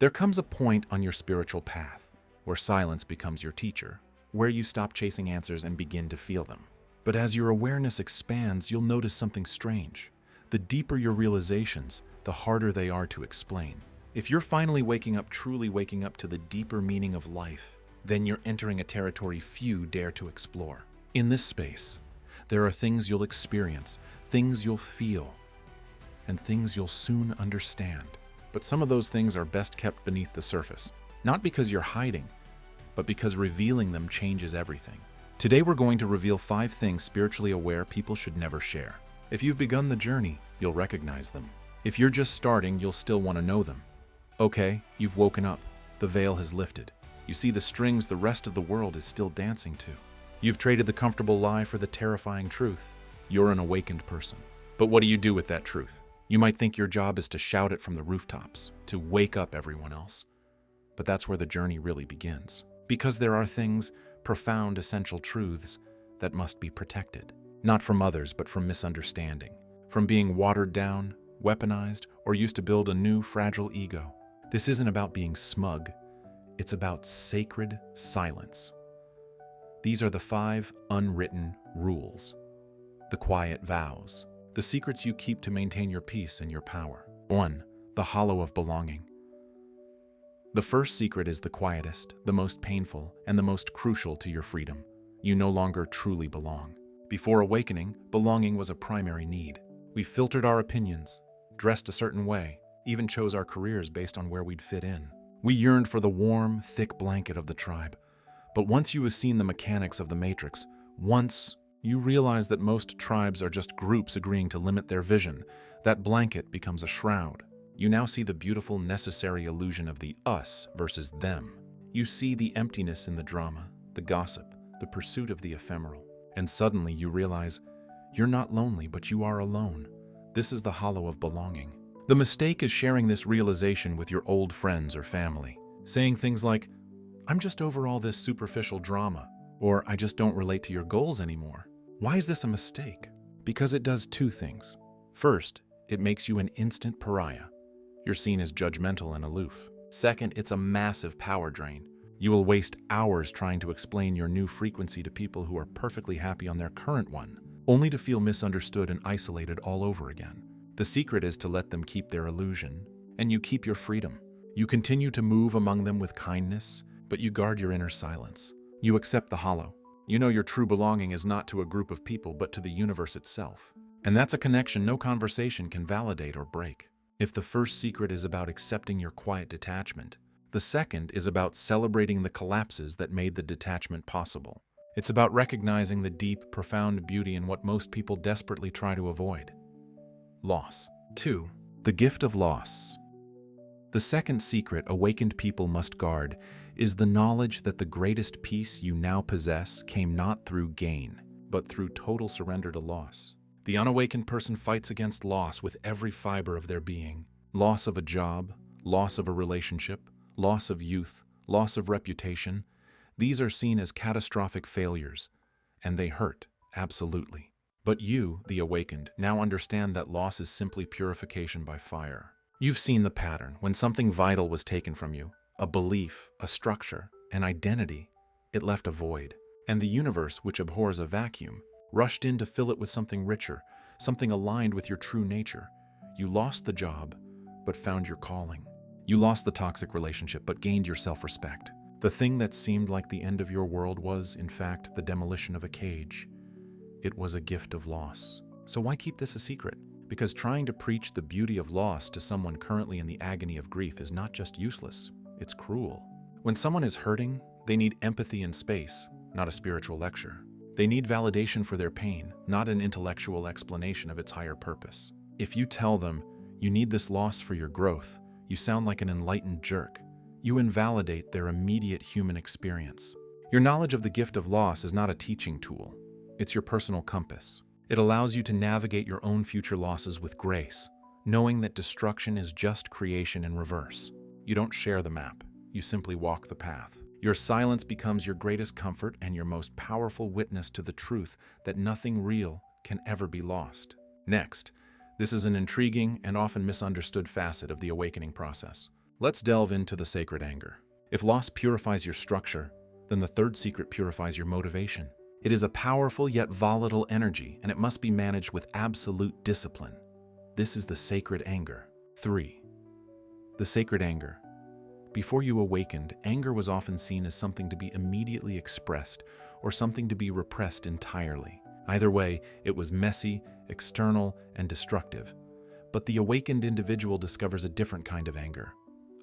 There comes a point on your spiritual path where silence becomes your teacher, where you stop chasing answers and begin to feel them. But as your awareness expands, you'll notice something strange. The deeper your realizations, the harder they are to explain. If you're finally waking up, truly waking up to the deeper meaning of life, then you're entering a territory few dare to explore. In this space, there are things you'll experience, things you'll feel, and things you'll soon understand. But some of those things are best kept beneath the surface, not because you're hiding, but because revealing them changes everything. Today we're going to reveal 5 things spiritually aware people should never share. If you've begun the journey, you'll recognize them. If you're just starting, you'll still want to know them. Okay, you've woken up. The veil has lifted. You see the strings the rest of the world is still dancing to. You've traded the comfortable lie for the terrifying truth. You're an awakened person. But what do you do with that truth? You might think your job is to shout it from the rooftops, to wake up everyone else. But that's where the journey really begins. Because there are things, profound, essential truths, that must be protected. Not from others, but from misunderstanding. From being watered down, weaponized, or used to build a new, fragile ego. This isn't about being smug. It's about sacred silence. These are the 5 unwritten rules. The quiet vows. The secrets you keep to maintain your peace and your power. 1. The hollow of belonging. The first secret is the quietest, the most painful, and the most crucial to your freedom. You no longer truly belong. Before awakening, belonging was a primary need. We filtered our opinions, dressed a certain way, even chose our careers based on where we'd fit in. We yearned for the warm, thick blanket of the tribe. But once you have seen the mechanics of the matrix, once you realize that most tribes are just groups agreeing to limit their vision, that blanket becomes a shroud. You now see the beautiful, necessary illusion of the us versus them. You see the emptiness in the drama, the gossip, the pursuit of the ephemeral. And suddenly you realize you're not lonely, but you are alone. This is the hollow of belonging. The mistake is sharing this realization with your old friends or family, saying things like, "I'm just over all this superficial drama," or "I just don't relate to your goals anymore." Why is this a mistake? Because it does 2 things. First, it makes you an instant pariah. You're seen as judgmental and aloof. Second, it's a massive power drain. You will waste hours trying to explain your new frequency to people who are perfectly happy on their current one, only to feel misunderstood and isolated all over again. The secret is to let them keep their illusion, and you keep your freedom. You continue to move among them with kindness, but you guard your inner silence. You accept the hollow. You know your true belonging is not to a group of people, but to the universe itself. And that's a connection no conversation can validate or break. If the first secret is about accepting your quiet detachment, the second is about celebrating the collapses that made the detachment possible. It's about recognizing the deep, profound beauty in what most people desperately try to avoid. Loss. 2. The gift of loss. The second secret awakened people must guard is the knowledge that the greatest peace you now possess came not through gain, but through total surrender to loss. The unawakened person fights against loss with every fiber of their being. Loss of a job, loss of a relationship, loss of youth, loss of reputation. These are seen as catastrophic failures, and they hurt, absolutely. But you, the awakened, now understand that loss is simply purification by fire. You've seen the pattern. When something vital was taken from you, a belief, a structure, an identity, it left a void. And the universe, which abhors a vacuum, rushed in to fill it with something richer, something aligned with your true nature. You lost the job, but found your calling. You lost the toxic relationship, but gained your self-respect. The thing that seemed like the end of your world was, in fact, the demolition of a cage. It was a gift of loss. So why keep this a secret? Because trying to preach the beauty of loss to someone currently in the agony of grief is not just useless, it's cruel. When someone is hurting, they need empathy and space, not a spiritual lecture. They need validation for their pain, not an intellectual explanation of its higher purpose. If you tell them, you need this loss for your growth, you sound like an enlightened jerk. You invalidate their immediate human experience. Your knowledge of the gift of loss is not a teaching tool. It's your personal compass. It allows you to navigate your own future losses with grace, knowing that destruction is just creation in reverse. You don't share the map. You simply walk the path. Your silence becomes your greatest comfort and your most powerful witness to the truth that nothing real can ever be lost. Next, this is an intriguing and often misunderstood facet of the awakening process. Let's delve into the sacred anger. If loss purifies your structure, then the third secret purifies your motivation. It is a powerful yet volatile energy, and it must be managed with absolute discipline. This is the sacred anger. 3. The sacred anger. Before you awakened, anger was often seen as something to be immediately expressed or something to be repressed entirely. Either way, it was messy, external, and destructive. But the awakened individual discovers a different kind of anger,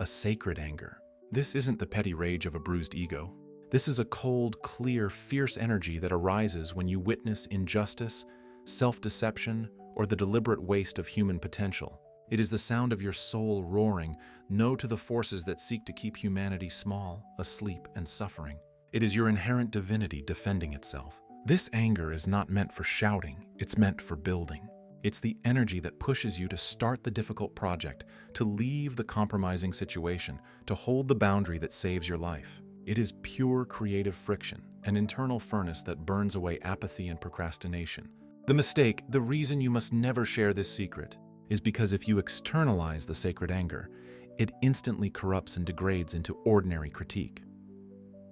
a sacred anger. This isn't the petty rage of a bruised ego. This is a cold, clear, fierce energy that arises when you witness injustice, self-deception, or the deliberate waste of human potential. It is the sound of your soul roaring no to the forces that seek to keep humanity small, asleep, and suffering. It is your inherent divinity defending itself. This anger is not meant for shouting, it's meant for building. It's the energy that pushes you to start the difficult project, to leave the compromising situation, to hold the boundary that saves your life. It is pure creative friction, an internal furnace that burns away apathy and procrastination. The reason you must never share this secret, is because if you externalize the sacred anger, it instantly corrupts and degrades into ordinary critique.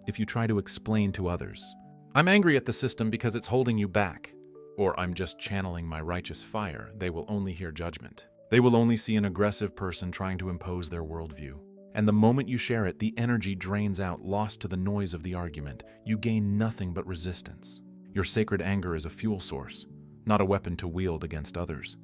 If you try to explain to others, "I'm angry at the system because it's holding you back," or "I'm just channeling my righteous fire," they will only hear judgment. They will only see an aggressive person trying to impose their worldview. And the moment you share it, the energy drains out, lost to the noise of the argument. You gain nothing but resistance. Your sacred anger is a fuel source, not a weapon to wield against others.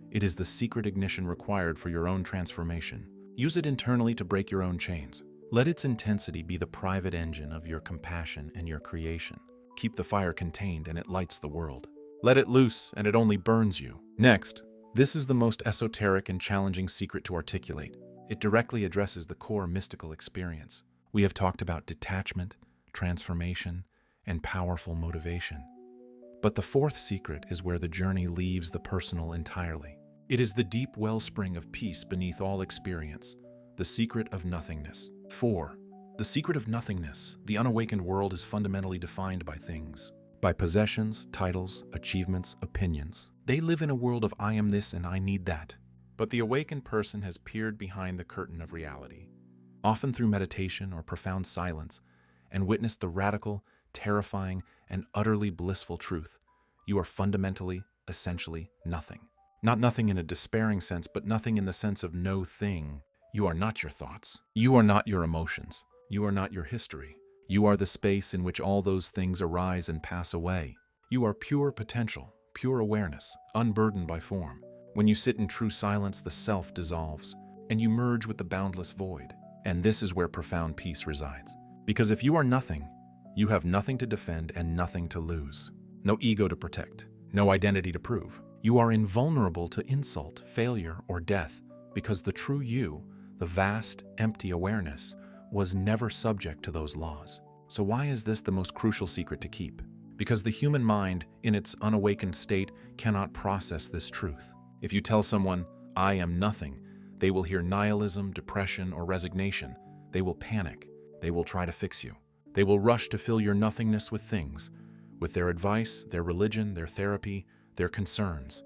It is the secret ignition required for your own transformation. Use it internally to break your own chains. Let its intensity be the private engine of your compassion and your creation. Keep the fire contained and it lights the world. Let it loose and it only burns you. Next, this is the most esoteric and challenging secret to articulate. It directly addresses the core mystical experience. We have talked about detachment, transformation, and powerful motivation. But the fourth secret is where the journey leaves the personal entirely. It is the deep wellspring of peace beneath all experience, the secret of nothingness. 4. The secret of nothingness. The unawakened world is fundamentally defined by things. By possessions, titles, achievements, opinions. They live in a world of "I am this and I need that." But the awakened person has peered behind the curtain of reality, often through meditation or profound silence, and witnessed the radical, terrifying, and utterly blissful truth. You are fundamentally, essentially nothing. Not nothing in a despairing sense, but nothing in the sense of no thing. You are not your thoughts. You are not your emotions. You are not your history. You are the space in which all those things arise and pass away. You are pure potential, pure awareness, unburdened by form. When you sit in true silence, the self dissolves, and you merge with the boundless void. And this is where profound peace resides. Because if you are nothing, you have nothing to defend and nothing to lose. No ego to protect, no identity to prove. You are invulnerable to insult, failure, or death, because the true you, the vast, empty awareness, was never subject to those laws. So why is this the most crucial secret to keep? Because the human mind, in its unawakened state, cannot process this truth. If you tell someone, "I am nothing," they will hear nihilism, depression, or resignation. They will panic. They will try to fix you. They will rush to fill your nothingness with things, with their advice, their religion, their therapy, their concerns.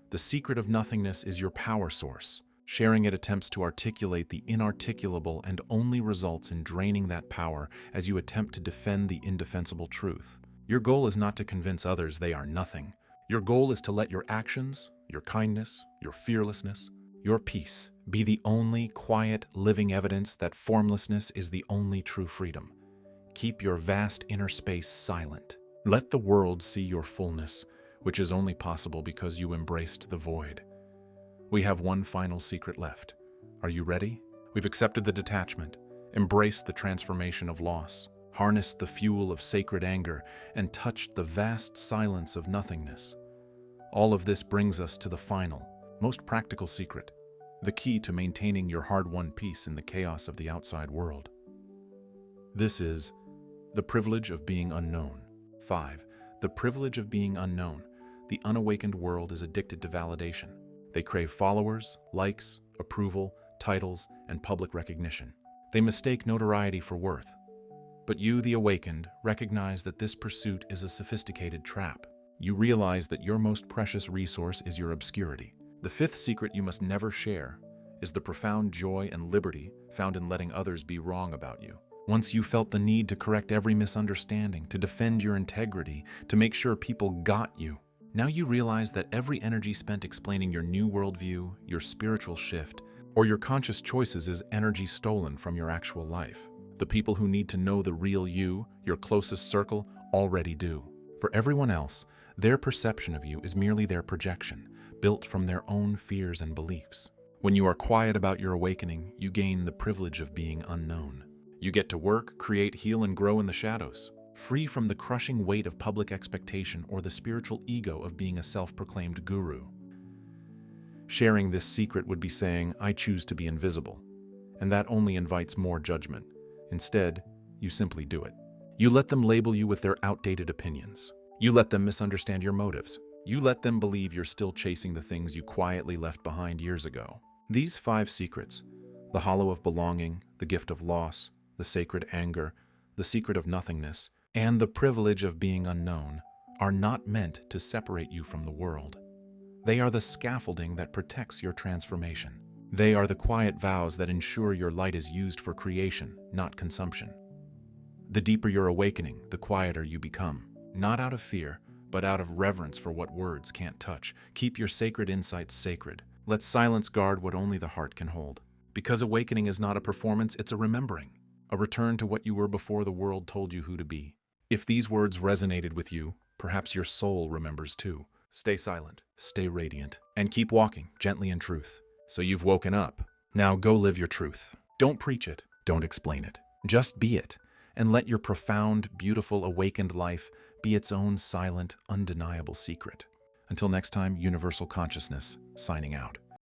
The secret of nothingness is your power source. Sharing it attempts to articulate the inarticulable and only results in draining that power as you attempt to defend the indefensible truth. Your goal is not to convince others they are nothing. Your goal is to let your actions, your kindness, your fearlessness, your peace be the only quiet, living evidence that formlessness is the only true freedom. Keep your vast inner space silent. Let the world see your fullness, which is only possible because you embraced the void. We have one final secret left. Are you ready? We've accepted the detachment, embraced the transformation of loss, harnessed the fuel of sacred anger, and touched the vast silence of nothingness. All of this brings us to the final, most practical secret, the key to maintaining your hard-won peace in the chaos of the outside world. This is the privilege of being unknown. 5. The privilege of being unknown. The unawakened world is addicted to validation. They crave followers, likes, approval, titles, and public recognition. They mistake notoriety for worth. But you, the awakened, recognize that this pursuit is a sophisticated trap. You realize that your most precious resource is your obscurity. The fifth secret you must never share is the profound joy and liberty found in letting others be wrong about you. Once you felt the need to correct every misunderstanding, to defend your integrity, to make sure people got you, now you realize that every energy spent explaining your new worldview, your spiritual shift, or your conscious choices is energy stolen from your actual life. The people who need to know the real you, your closest circle, already do. For everyone else, their perception of you is merely their projection, built from their own fears and beliefs. When you are quiet about your awakening, you gain the privilege of being unknown. You get to work, create, heal, and grow in the shadows, free from the crushing weight of public expectation or the spiritual ego of being a self-proclaimed guru. Sharing this secret would be saying, "I choose to be invisible," and that only invites more judgment. Instead, you simply do it. You let them label you with their outdated opinions. You let them misunderstand your motives. You let them believe you're still chasing the things you quietly left behind years ago. These 5 secrets, the hollow of belonging, the gift of loss, the sacred anger, the secret of nothingness, and the privilege of being unknown, are not meant to separate you from the world. They are the scaffolding that protects your transformation. They are the quiet vows that ensure your light is used for creation, not consumption. The deeper your awakening, the quieter you become, not out of fear, but out of reverence for what words can't touch. Keep your sacred insights sacred. Let silence guard what only the heart can hold. Because awakening is not a performance, it's a remembering. A return to what you were before the world told you who to be. If these words resonated with you, perhaps your soul remembers too. Stay silent, stay radiant, and keep walking gently in truth. So you've woken up. Now go live your truth. Don't preach it, don't explain it. Just be it, and let your profound, beautiful, awakened life be its own silent, undeniable secret. Until next time, Universal Consciousness, signing out.